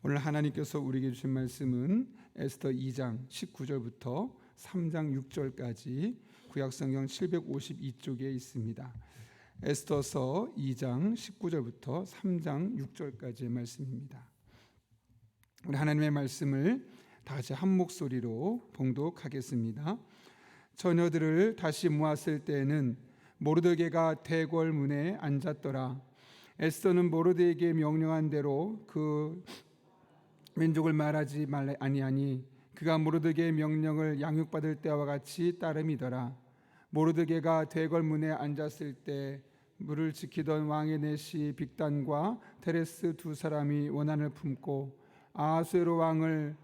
오늘 하나님께서 우리에게 주신 말씀은 에스더 2장 19절부터 3장 6절까지 구약성경 752쪽에 있습니다. 에스더서 2장 19절부터 3장 6절까지의 말씀입니다. 우리 하나님의 말씀을 다 같이 한 목소리로 봉독하겠습니다. 처녀들을 다시 모았을 때에는 모르드게가 대궐문에 앉았더라. 에스더는 모르드게에게 명령한 대로 그 민족을 말하지 말라 아니하니 그가 모르드게의 명령을 양육받을 때와 같이 따름이더라. 모르드게가 대궐문에 앉았을 때 물을 지키던 왕의 내시 빅단과 테레스 두 사람이 원한을 품고 아하수에로 왕을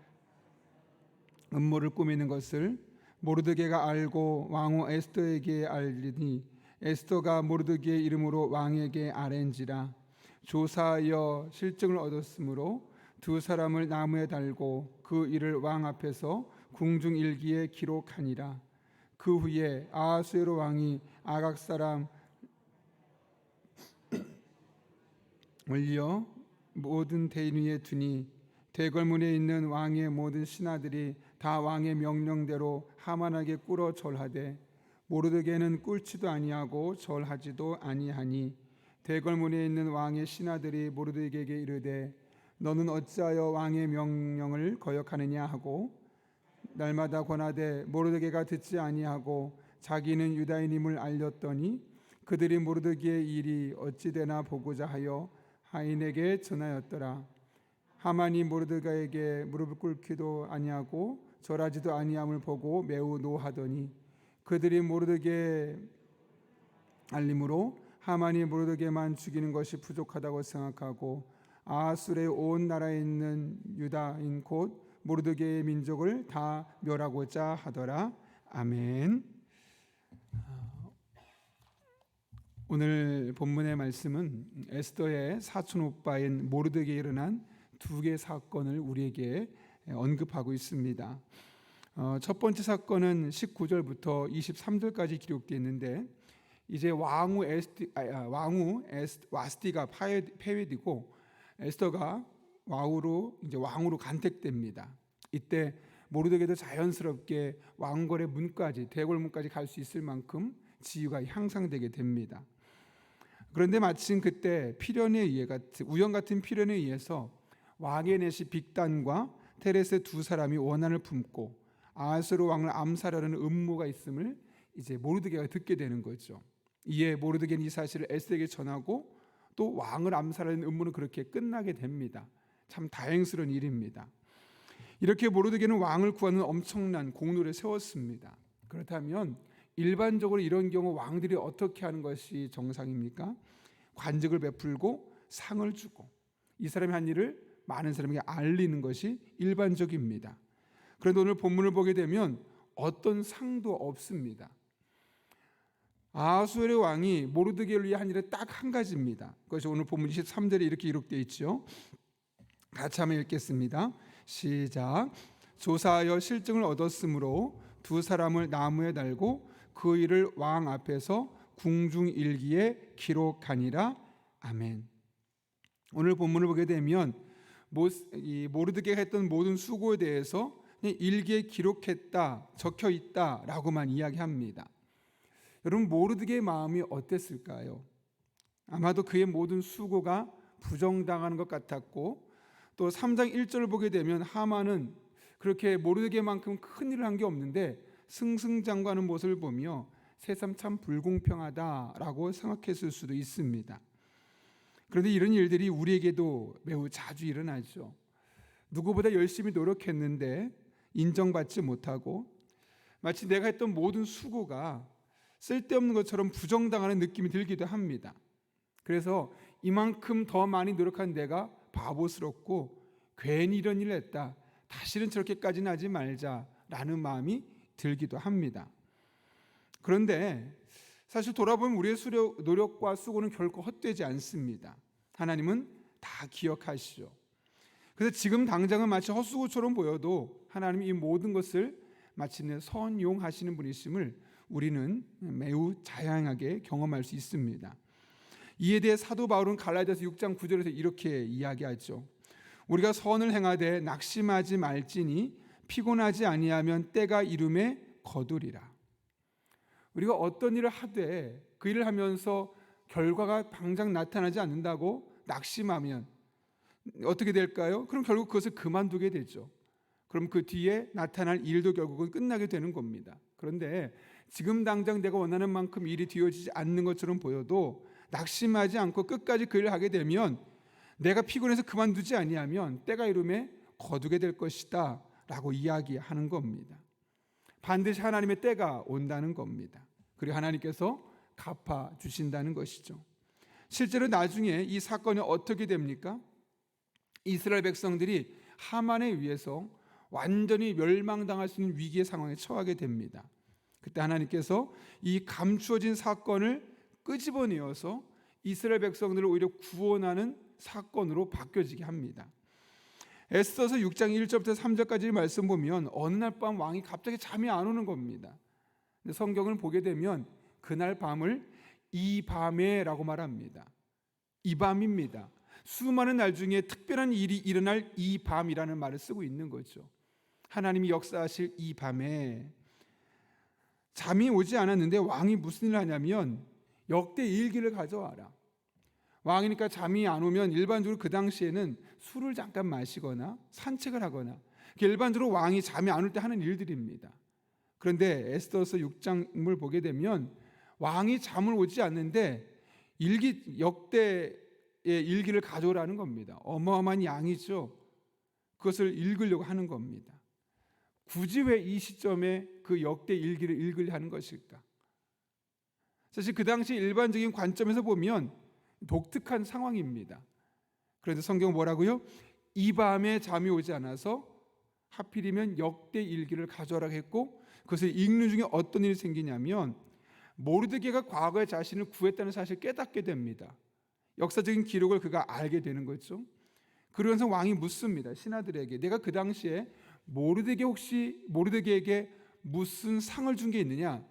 음모를 꾸미는 것을 모르드게가 알고 왕후 에스더에게 알리니 에스더가 모르드게의 이름으로 왕에게 아뢰는지라. 조사하여 실증을 얻었으므로 두 사람을 나무에 달고 그 일을 왕 앞에서 궁중일기에 기록하니라. 그 후에 아하수에로 왕이 아각 사람 올려 모든 대인 위에 두니 대궐문에 있는 왕의 모든 신하들이 다 왕의 명령대로 하만에게 꿇어 절하되 모르드게는 꿇지도 아니하고 절하지도 아니하니 대궐문에 있는 왕의 신하들이 모르드게에게 이르되 너는 어찌하여 왕의 명령을 거역하느냐 하고 날마다 권하되 모르드게가 듣지 아니하고 자기는 유다인임을 알렸더니 그들이 모르드게의 일이 어찌 되나 보고자 하여 하인에게 전하였더라. 하만이 모르드게에게 무릎을 꿇기도 아니하고 절하지도 아니함을 보고 매우 노하더니 그들이 모르드게 알림으로 하만이 모르드게만 죽이는 것이 부족하다고 생각하고 아하술의 온 나라에 있는 유다인 곧 모르드게의 민족을 다 멸하고자 하더라. 아멘. 오늘 본문의 말씀은 에스더의 사촌 오빠인 모르드게에 일어난 두 개의 사건을 우리에게 언급하고 있습니다. 첫 번째 사건은 19절부터 23절까지 기록되어 있는데 이제 왕후 와스티가 폐위되고 에스더가 왕으로 간택됩니다. 이때 모르드게도 자연스럽게 왕궐의 문까지 대궐문까지 갈 수 있을 만큼 지위가 향상되게 됩니다. 그런데 마침 그때 우연 같은 필연에 의해서 왕의 내시 빅단과 테레스 두 사람이 원한을 품고 아하수에로 왕을 암살하려는 음모가 있음을 이제 모르드게가 듣게 되는 거죠. 이에 모르드게는 이 사실을 에스더에게 전하고 또 왕을 암살하는 음모는 그렇게 끝나게 됩니다. 참 다행스러운 일입니다. 이렇게 모르드게는 왕을 구하는 엄청난 공로를 세웠습니다. 그렇다면 일반적으로 이런 경우 왕들이 어떻게 하는 것이 정상입니까? 관직을 베풀고 상을 주고 이 사람이 한 일을 많은 사람에게 알리는 것이 일반적입니다. 그런데 오늘 본문을 보게 되면 어떤 상도 없습니다. 아하수에로 왕이 모르드게를 위해 한 일은 딱 한 가지입니다. 그것이 오늘 본문 23절에 이렇게 기록되어 있죠. 같이 한번 읽겠습니다. 시작. 조사하여 실증을 얻었으므로 두 사람을 나무에 달고 그 일을 왕 앞에서 궁중일기에 기록하니라. 아멘. 오늘 본문을 보게 되면 모르드게가 했던 모든 수고에 대해서 일기에 기록했다, 적혀 있다라고만 이야기합니다. 여러분 모르드게의 마음이 어땠을까요? 아마도 그의 모든 수고가 부정당하는 것 같았고 또 3장 1절을 보게 되면 하만은 그렇게 모르드게만큼 큰 일을 한 게 없는데 승승장구하는 모습을 보며 세상 참 불공평하다라고 생각했을 수도 있습니다. 그런데 이런 일들이 우리에게도 매우 자주 일어나죠. 누구보다 열심히 노력했는데 인정받지 못하고 마치 내가 했던 모든 수고가 쓸데없는 것처럼 부정당하는 느낌이 들기도 합니다. 그래서 이만큼 더 많이 노력한 내가 바보스럽고 괜히 이런 일을 했다. 다시는 저렇게까지는 하지 말자라는 마음이 들기도 합니다. 그런데 사실 돌아보면 우리의 노력과 수고는 결코 헛되지 않습니다. 하나님은 다 기억하시죠. 그래서 지금 당장은 마치 헛수고처럼 보여도 하나님이 이 모든 것을 마침내 선용하시는 분이심을 우리는 매우 다양하게 경험할 수 있습니다. 이에 대해 사도 바울은 갈라디아서 6장 9절에서 이렇게 이야기하죠. 우리가 선을 행하되 낙심하지 말지니 피곤하지 아니하면 때가 이름에 거두리라. 우리가 어떤 일을 하되 그 일을 하면서 결과가 당장 나타나지 않는다고 낙심하면 어떻게 될까요? 그럼 결국 그것을 그만두게 되죠. 그럼 그 뒤에 나타날 일도 결국은 끝나게 되는 겁니다. 그런데 지금 당장 내가 원하는 만큼 일이 되어지지 않는 것처럼 보여도 낙심하지 않고 끝까지 그 일을 하게 되면 내가 피곤해서 그만두지 아니하면 때가 이름에 거두게 될 것이다 라고 이야기하는 겁니다. 반드시 하나님의 때가 온다는 겁니다. 그리고 하나님께서 갚아주신다는 것이죠. 실제로 나중에 이 사건이 어떻게 됩니까? 이스라엘 백성들이 하만에 의해서 완전히 멸망당할 수 있는 위기의 상황에 처하게 됩니다. 그때 하나님께서 이 감추어진 사건을 끄집어내어서 이스라엘 백성들을 오히려 구원하는 사건으로 바뀌어지게 합니다. 에스더서 6장 1절부터 3절까지 말씀 보면 어느 날 밤 왕이 갑자기 잠이 안 오는 겁니다. 근데 성경을 보게 되면 그날 밤을 이 밤에라고 말합니다. 이 밤입니다. 수많은 날 중에 특별한 일이 일어날 이 밤이라는 말을 쓰고 있는 거죠. 하나님이 역사하실 이 밤에 잠이 오지 않았는데 왕이 무슨 일을 하냐면 역대 일기를 가져와라. 왕이니까 잠이 안 오면 일반적으로 그 당시에는 술을 잠깐 마시거나 산책을 하거나 일반적으로 왕이 잠이 안 올 때 하는 일들입니다. 그런데 에스더서 6장을 보게 되면 왕이 잠을 오지 않는데 역대의 일기를 가져오라는 겁니다. 어마어마한 양이죠. 그것을 읽으려고 하는 겁니다. 굳이 왜 이 시점에 그 역대 일기를 읽으려 하는 것일까? 사실 그 당시 일반적인 관점에서 보면 독특한 상황입니다. 그런데 성경 뭐라고요? 이 밤에 잠이 오지 않아서 하필이면 역대 일기를 가져오라고 했고 그것을 읽는 중에 어떤 일이 생기냐면 모르드게가 과거에 자신을 구했다는 사실을 깨닫게 됩니다. 역사적인 기록을 그가 알게 되는 거죠. 그러면서 왕이 묻습니다. 신하들에게 내가 그 당시에 모르드게에게 무슨 상을 준 게 있느냐?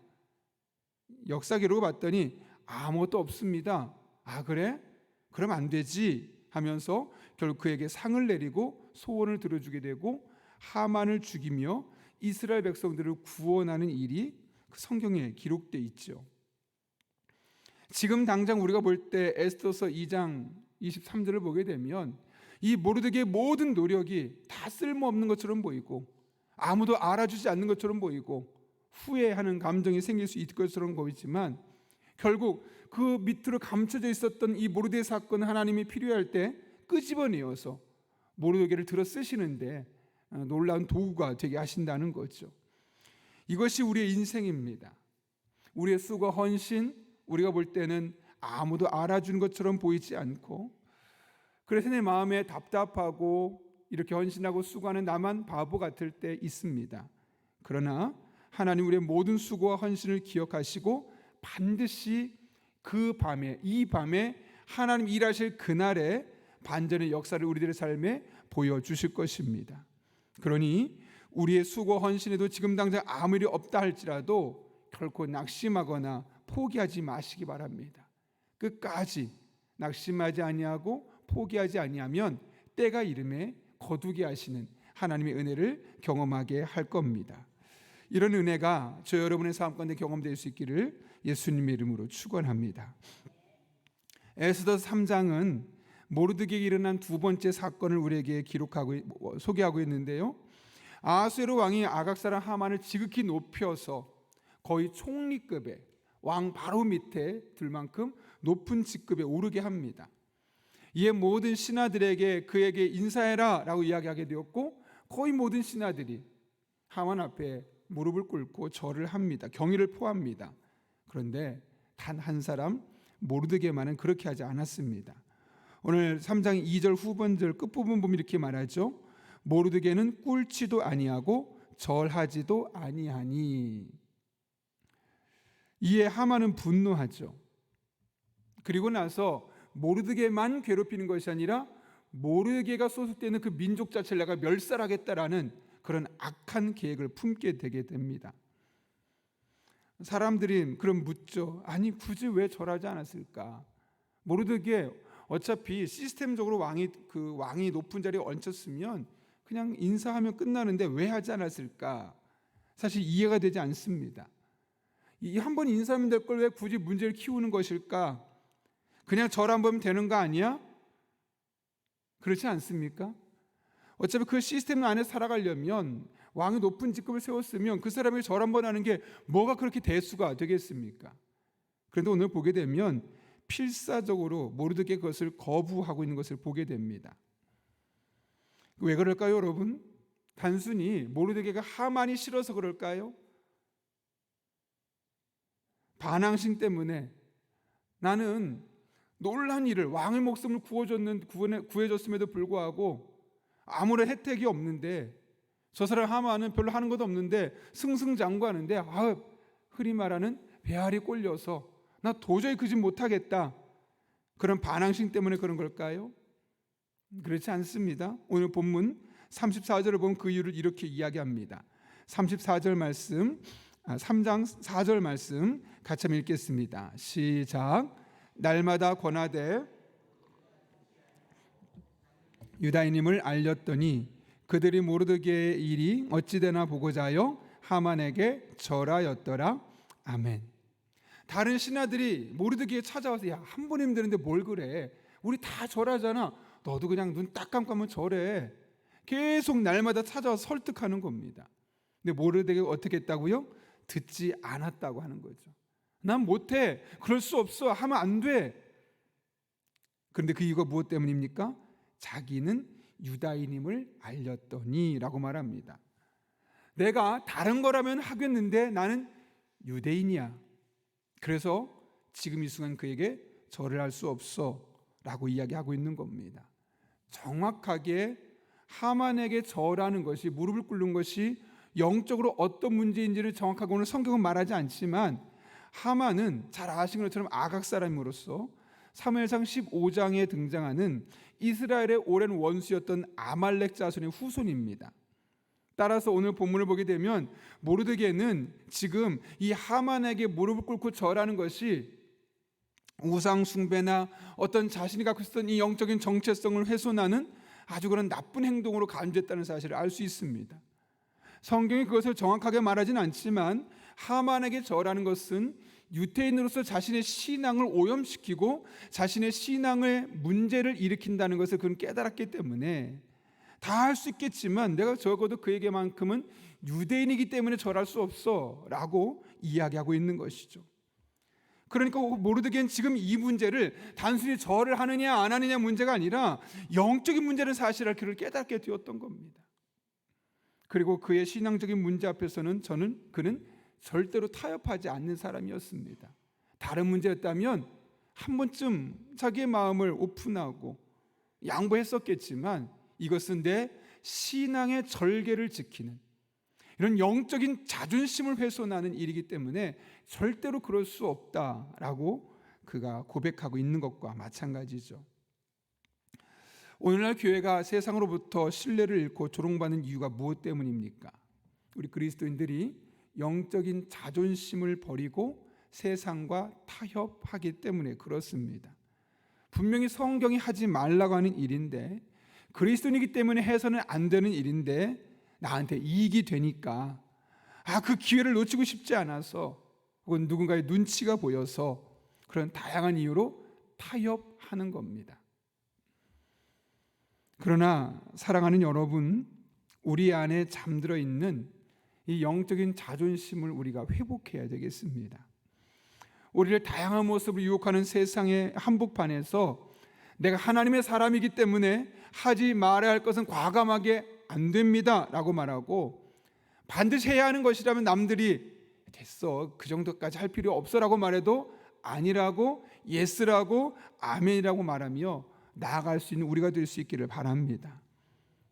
역사 기록을 봤더니 아무것도 없습니다. 아 그래? 그럼 안 되지 하면서 결국 그에게 상을 내리고 소원을 들어주게 되고 하만을 죽이며 이스라엘 백성들을 구원하는 일이 그 성경에 기록되어 있죠. 지금 당장 우리가 볼 때 에스더서 2장 23절을 보게 되면 이 모르드게의 모든 노력이 다 쓸모없는 것처럼 보이고 아무도 알아주지 않는 것처럼 보이고 후회하는 감정이 생길 수 있을 것처럼 보이지만 결국 그 밑으로 감춰져 있었던 이 모르드게 사건은 하나님이 필요할 때 끄집어내어서 모르드게를 들어 쓰시는데 놀라운 도구가 되게 하신다는 거죠. 이것이 우리의 인생입니다. 우리의 수고 헌신, 우리가 볼 때는 아무도 알아주는 것처럼 보이지 않고 그래서 내 마음에 답답하고 이렇게 헌신하고 수고하는 나만 바보 같을 때 있습니다. 그러나 하나님 우리의 모든 수고와 헌신을 기억하시고 반드시 이 밤에 하나님 일하실 그날에 반전의 역사를 우리들의 삶에 보여주실 것입니다. 그러니 우리의 수고 헌신에도 지금 당장 아무 일이 없다 할지라도 결코 낙심하거나 포기하지 마시기 바랍니다. 끝까지 낙심하지 아니하고 포기하지 아니하면 때가 이름에 거두게 하시는 하나님의 은혜를 경험하게 할 겁니다. 이런 은혜가 저 여러분의 삶 가운데 경험될 수 있기를 예수님의 이름으로 축원합니다. 에스더 3장은 모르드게에게 일어난 두 번째 사건을 우리에게 소개하고 있는데요. 아하수에로 왕이 아각 사람 하만을 지극히 높여서 거의 총리급의 왕 바로 밑에 들 만큼 높은 직급에 오르게 합니다. 이에 모든 신하들에게 그에게 인사해라 라고 이야기하게 되었고 거의 모든 신하들이 하만 앞에 무릎을 꿇고 절을 합니다. 경의를 표합니다. 그런데 단 한 사람 모르드게만은 그렇게 하지 않았습니다. 오늘 3장 2절 후반절 끝부분 보면 이렇게 말하죠. 모르드게는 꿇지도 아니하고 절하지도 아니하니. 이에 하만은 분노하죠. 그리고 나서 모르드게만 괴롭히는 것이 아니라 모르드게가 소속되는 그 민족 자체를 내가 멸살하겠다라는 그런 악한 계획을 품게 되게 됩니다. 사람들이 그럼 묻죠. 아니 굳이 왜 절하지 않았을까? 모르드게 어차피 시스템적으로 왕이 높은 자리에 얹혔으면 그냥 인사하면 끝나는데 왜 하지 않았을까? 사실 이해가 되지 않습니다. 이 한 번 인사하면 될 걸 왜 굳이 문제를 키우는 것일까? 그냥 절 한 번 되는 거 아니야? 그렇지 않습니까? 어차피 그 시스템 안에 살아가려면 왕이 높은 직급을 세웠으면 그 사람이 절 한 번 하는 게 뭐가 그렇게 대수가 되겠습니까? 그런데 오늘 보게 되면 필사적으로 모르드게 그것을 거부하고 있는 것을 보게 됩니다. 왜 그럴까요, 여러분? 단순히 모르드게가 하만이 싫어서 그럴까요? 반항심 때문에 나는 놀란 일을 왕의 목숨을 구해줬음에도 불구하고 아무런 혜택이 없는데 저 사람 하만은 별로 하는 것도 없는데 승승장구하는데 흔히 말하는 배알이 꼴려서 나 도저히 그 짓 못하겠다. 그런 반항심 때문에 그런 걸까요? 그렇지 않습니다. 오늘 본문 34절을 보면 그 이유를 이렇게 이야기합니다. 34절 말씀, 3장 4절 말씀 같이 한번 읽겠습니다. 시작. 날마다 권하되 유다인임을 알렸더니 그들이 모르드게의 일이 어찌되나 보고자 하여 하만에게 절하였더라. 아멘. 다른 신하들이 모르드게에 찾아와서 야, 한 번 힘드는데 뭘 그래? 우리 다 절하잖아. 너도 그냥 눈 딱 감고하면 절해. 계속 날마다 찾아와서 설득하는 겁니다. 근데 모르드게가 어떻게 했다고요? 듣지 않았다고 하는 거죠. 난 못해. 그럴 수 없어. 하면 안 돼. 그런데 그 이유가 무엇 때문입니까? 자기는 유다인임을 알렸더니 라고 말합니다. 내가 다른 거라면 하겠는데 나는 유대인이야. 그래서 지금 이 순간 그에게 절을 할 수 없어 라고 이야기하고 있는 겁니다. 정확하게 하만에게 절하는 것이, 무릎을 꿇는 것이 영적으로 어떤 문제인지를 정확하게 오늘 성경은 말하지 않지만 하만은 잘 아시는 것처럼 아각 사람으로서 사무엘상 15장에 등장하는 이스라엘의 오랜 원수였던 아말렉 자손의 후손입니다. 따라서 오늘 본문을 보게 되면 모르드게는 지금 이 하만에게 무릎을 꿇고 절하는 것이 우상 숭배나 어떤 자신이 갖고 있었던 이 영적인 정체성을 훼손하는 아주 그런 나쁜 행동으로 간주했다는 사실을 알 수 있습니다. 성경이 그것을 정확하게 말하진 않지만 하만에게 절하는 것은 유대인으로서 자신의 신앙을 오염시키고 자신의 신앙의 문제를 일으킨다는 것을 그는 깨달았기 때문에 다 할 수 있겠지만 내가 적어도 그에게만큼은 유대인이기 때문에 절할 수 없어 라고 이야기하고 있는 것이죠. 그러니까 모르드게는 지금 이 문제를 단순히 절을 하느냐 안 하느냐 문제가 아니라 영적인 문제는 사실을 그를 깨닫게 되었던 겁니다. 그리고 그의 신앙적인 문제 앞에서는 그는 절대로 타협하지 않는 사람이었습니다. 다른 문제였다면 한 번쯤 자기의 마음을 오픈하고 양보했었겠지만 이것은 내 신앙의 절개를 지키는 이런 영적인 자존심을 훼손하는 일이기 때문에 절대로 그럴 수 없다라고 그가 고백하고 있는 것과 마찬가지죠. 오늘날 교회가 세상으로부터 신뢰를 잃고 조롱받는 이유가 무엇 때문입니까? 우리 그리스도인들이 영적인 자존심을 버리고 세상과 타협하기 때문에 그렇습니다. 분명히 성경이 하지 말라고 하는 일인데 그리스도인이기 때문에 해서는 안 되는 일인데 나한테 이익이 되니까 그 기회를 놓치고 싶지 않아서 혹은 누군가의 눈치가 보여서 그런 다양한 이유로 타협하는 겁니다. 그러나 사랑하는 여러분, 우리 안에 잠들어 있는 이 영적인 자존심을 우리가 회복해야 되겠습니다. 우리를 다양한 모습으로 유혹하는 세상의 한복판에서 내가 하나님의 사람이기 때문에 하지 말아야 할 것은 과감하게 안 됩니다 라고 말하고 반드시 해야 하는 것이라면 남들이 됐어 그 정도까지 할 필요 없어 라고 말해도 아니라고 예스라고 아멘이라고 말하며 나아갈 수 있는 우리가 될 수 있기를 바랍니다.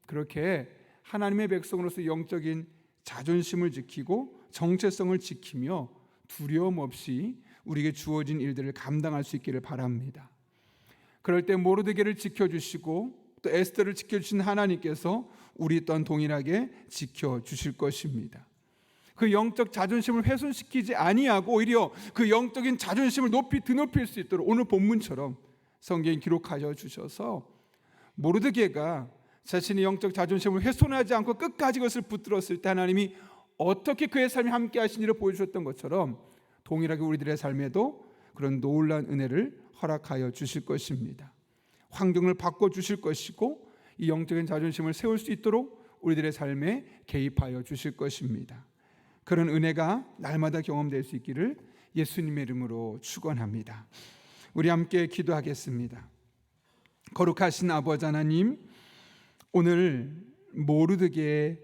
그렇게 하나님의 백성으로서 영적인 자존심을 지키고 정체성을 지키며 두려움 없이 우리에게 주어진 일들을 감당할 수 있기를 바랍니다. 그럴 때 모르드게를 지켜주시고 또 에스더를 지켜주신 하나님께서 우리 또한 동일하게 지켜주실 것입니다. 그 영적 자존심을 훼손시키지 아니하고 오히려 그 영적인 자존심을 높이 드높일 수 있도록 오늘 본문처럼 성경에 기록하여 주셔서 모르드게가 자신의 영적 자존심을 훼손하지 않고 끝까지 그것을 붙들었을 때 하나님이 어떻게 그의 삶에 함께 하시니를 보여주셨던 것처럼 동일하게 우리들의 삶에도 그런 놀라운 은혜를 허락하여 주실 것입니다. 환경을 바꿔주실 것이고 이 영적인 자존심을 세울 수 있도록 우리들의 삶에 개입하여 주실 것입니다. 그런 은혜가 날마다 경험될 수 있기를 예수님의 이름으로 축원합니다. 우리 함께 기도하겠습니다. 거룩하신 아버지 하나님, 오늘 모르드게에게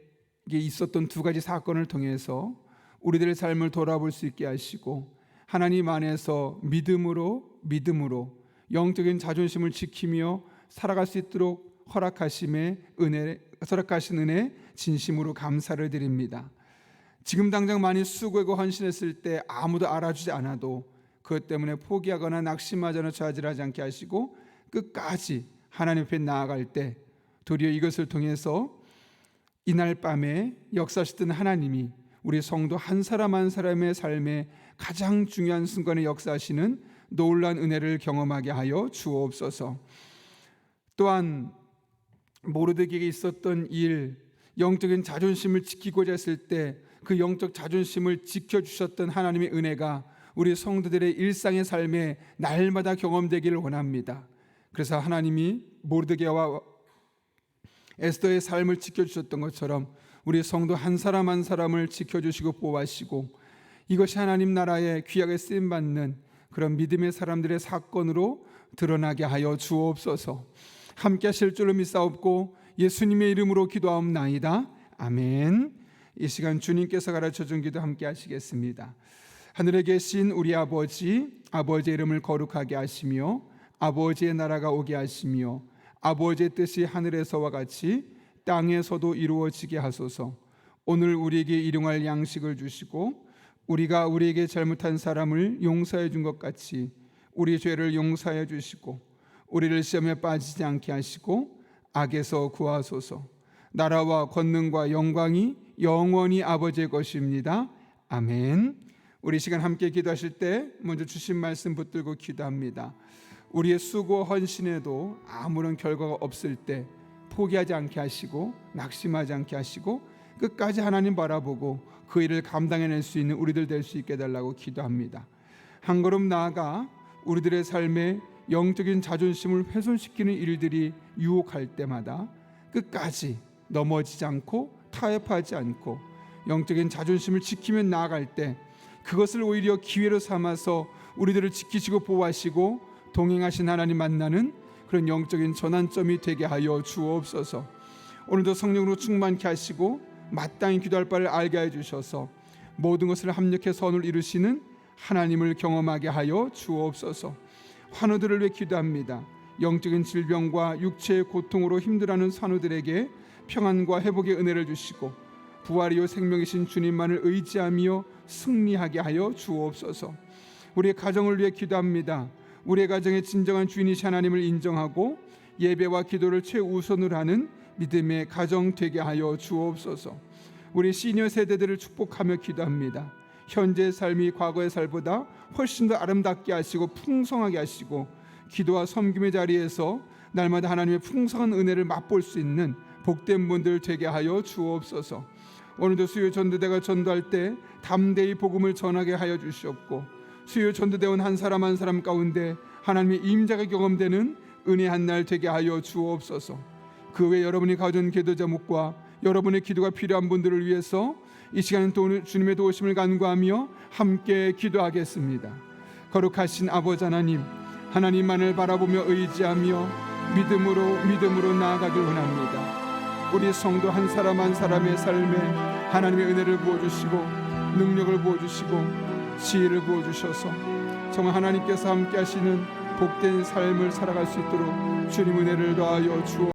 있었던 두 가지 사건을 통해서 우리들의 삶을 돌아볼 수 있게 하시고 하나님 안에서 믿음으로 영적인 자존심을 지키며 살아갈 수 있도록 허락하신 은혜 진심으로 감사를 드립니다. 지금 당장 많이 수고하고 헌신했을 때 아무도 알아주지 않아도 그것 때문에 포기하거나 낙심하거나 좌절하지 않게 하시고 끝까지 하나님 앞에 나아갈 때 도리어 이것을 통해서 이날 밤에 역사하시던 하나님이 우리 성도 한 사람 한 사람의 삶에 가장 중요한 순간에 역사하시는 놀라운 은혜를 경험하게 하여 주옵소서. 또한 모르드게에게 있었던 일, 영적인 자존심을 지키고자 했을 때 그 영적 자존심을 지켜주셨던 하나님의 은혜가 우리 성도들의 일상의 삶에 날마다 경험되기를 원합니다. 그래서 하나님이 모르드게와 에스더의 삶을 지켜주셨던 것처럼 우리 성도 한 사람 한 사람을 지켜주시고 보호하시고 이것이 하나님 나라의 귀하게 쓰임받는 그런 믿음의 사람들의 사건으로 드러나게 하여 주옵소서. 함께 하실 줄로 믿사옵고 예수님의 이름으로 기도하옵나이다. 아멘. 이 시간 주님께서 가르쳐준 기도 함께 하시겠습니다. 하늘에 계신 우리 아버지의 이름을 거룩하게 하시며 아버지의 나라가 오게 하시며 아버지의 뜻이 하늘에서와 같이 땅에서도 이루어지게 하소서. 오늘 우리에게 일용할 양식을 주시고 우리가 우리에게 잘못한 사람을 용서해 준 것 같이 우리 죄를 용서해 주시고 우리를 시험에 빠지지 않게 하시고 악에서 구하소서. 나라와 권능과 영광이 영원히 아버지의 것입니다. 아멘. 우리 시간 함께 기도하실 때 먼저 주신 말씀 붙들고 기도합니다. 우리의 수고 헌신에도 아무런 결과가 없을 때 포기하지 않게 하시고 낙심하지 않게 하시고 끝까지 하나님 바라보고 그 일을 감당해낼 수 있는 우리들 될 수 있게 해달라고 기도합니다. 한 걸음 나아가 우리들의 삶에 영적인 자존심을 훼손시키는 일들이 유혹할 때마다 끝까지 넘어지지 않고 타협하지 않고 영적인 자존심을 지키며 나아갈 때 그것을 오히려 기회로 삼아서 우리들을 지키시고 보호하시고 동행하신 하나님 만나는 그런 영적인 전환점이 되게 하여 주옵소서. 오늘도 성령으로 충만케 하시고 마땅히 기도할 바를 알게 해주셔서 모든 것을 합력해 선을 이루시는 하나님을 경험하게 하여 주옵소서. 환우들을 위해 기도합니다. 영적인 질병과 육체의 고통으로 힘들어하는 환우들에게 평안과 회복의 은혜를 주시고 부활이요 생명이신 주님만을 의지하며 승리하게 하여 주옵소서. 우리의 가정을 위해 기도합니다. 우리의 가정의 진정한 주인이신 하나님을 인정하고 예배와 기도를 최우선으로 하는 믿음의 가정 되게 하여 주옵소서. 우리 시니어 세대들을 축복하며 기도합니다. 현재의 삶이 과거의 삶보다 훨씬 더 아름답게 하시고 풍성하게 하시고 기도와 섬김의 자리에서 날마다 하나님의 풍성한 은혜를 맛볼 수 있는 복된 분들 되게 하여 주옵소서. 오늘도 수요 전도대가 전도할 때 담대히 복음을 전하게 하여 주시옵고 수요 전도대원 한 사람 한 사람 가운데 하나님의 임재가 경험되는 은혜 한 날 되게 하여 주옵소서. 그 외에 여러분이 가져온 기도 제목과 여러분의 기도가 필요한 분들을 위해서 이 시간은 또 주님의 도우심을 간구하며 함께 기도하겠습니다. 거룩하신 아버지 하나님, 하나님만을 바라보며 의지하며 믿음으로 나아가길 원합니다. 우리 성도 한 사람 한 사람의 삶에 하나님의 은혜를 부어주시고 능력을 부어주시고 지혜를 부어주셔서 정말 하나님께서 함께 하시는 복된 삶을 살아갈 수 있도록 주님 은혜를 더하여 주옵소서.